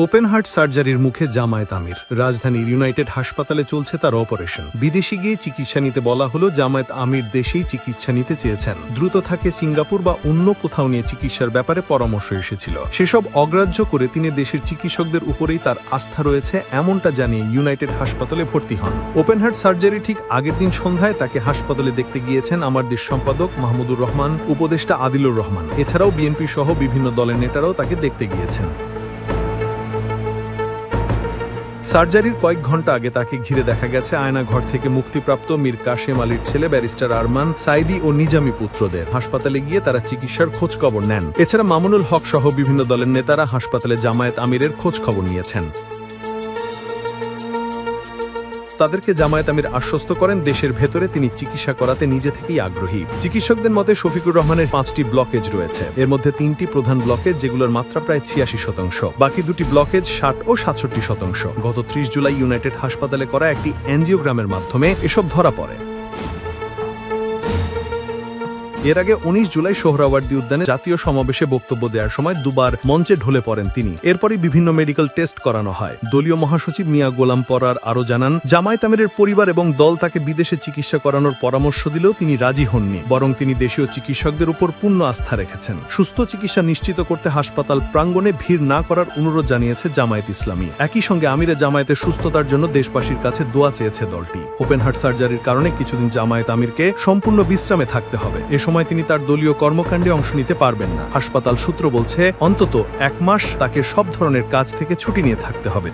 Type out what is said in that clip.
Open heart সার্জারির মুখে জামায়াত আমির। রাজধানীর ইউনাইটেড হাসপাতালে চলছে তার অপারেশন। বিদেশে গিয়ে চিকিৎসা নিতে বলা হলো। জামায়াত আমির দেশেই চিকিৎসা নিতে চেয়েছেন। দ্রুত থাকে সিঙ্গাপুর বা অন্য কোথাও নিয়ে চিকিৎসার ব্যাপারে পরামর্শ এসেছিল। সেসব অগ্রাহ্য করে তিনি দেশের চিকিৎসকদের উপরেই তার আস্থা রয়েছে এমনটা জানিয়ে ইউনাইটেড হাসপাতালে ভর্তি হন। ওপেন হার্ট সার্জারি ঠিক আগের দিন সন্ধ্যায় তাকে হাসপাতালে দেখতে গিয়েছেন আমার দেশ সম্পাদক মাহমুদুর রহমান, উপদেষ্টা আদিলুর রহমান। এছাড়াও বিএনপি সহ বিভিন্ন দলের নেতারাও তাকে দেখতে গিয়েছেন। সার্জারির কয়েক ঘন্টা আগে তাকে ঘিরে দেখা গেছে আয়নাঘর থেকে মুক্তিপ্রাপ্ত মীর কাশেম আলীর ছেলে ব্যারিস্টার আরমান, সাইদি ও নিজামী পুত্রদের। হাসপাতালে গিয়ে তারা চিকিৎসার খোঁজ খবর নেন। এছাড়া মামুনুল হক সহ বিভিন্ন দলের নেতারা হাসপাতালে জামায়াত আমিরের খোঁজ খবর নিয়েছেন। তাদেরকে জামায়াত আমির আশ্বস্ত করেন দেশের ভেতরে তিনি চিকিৎসা করাতে নিজে থেকেই আগ্রহী। চিকিৎসকদের মতে শফিকুর রহমানের 5টি ব্লকেজ রয়েছে। এর মধ্যে 3টি প্রধান ব্লকেজ, যেগুলোর মাত্রা প্রায় 86%। বাকি 2টি ব্লকেজ 60 ও 67%। গত 30 জুলাই ইউনাইটেড হাসপাতালে করা একটি এনজিওগ্রামের মাধ্যমে এসব ধরা পড়ে। এর আগে 19 জুলাই সোহরাওয়ার্দী উদ্যানে জাতীয় সমাবেশে বক্তব্য দেওয়ার সময় দুবার মঞ্চে ঢলে পড়েন তিনি। এরপরই বিভিন্ন মেডিকেল টেস্ট করানো হয়। দলীয় মহাসচিব মিয়া গোলাম পরার আরও জানান, জামায়াত আমিরের পরিবার এবং দল তাকে বিদেশে চিকিৎসা করানোর পরামর্শ দিলেও তিনি রাজি হননি। বরং তিনি দেশীয় চিকিৎসকদের উপর পূর্ণ আস্থা রেখেছেন। সুস্থ চিকিৎসা নিশ্চিত করতে হাসপাতাল প্রাঙ্গণে ভিড় না করার অনুরোধ জানিয়েছে জামায়াত ইসলামী। একই সঙ্গে আমিরে জামায়াতের সুস্থতার জন্য দেশবাসীর কাছে দোয়া চেয়েছে দলটি। ওপেন হার্ট সার্জারির কারণে কিছুদিন জামায়াত আমিরকে সম্পূর্ণ বিশ্রামে থাকতে হবে। সময় তিনি তার দলীয় কর্মকাণ্ডে অংশ নিতে পারবেন না। হাসপাতাল সূত্র বলছে অন্তত 1 মাস তাকে সব ধরনের কাজ থেকে ছুটি নিয়ে থাকতে হবে।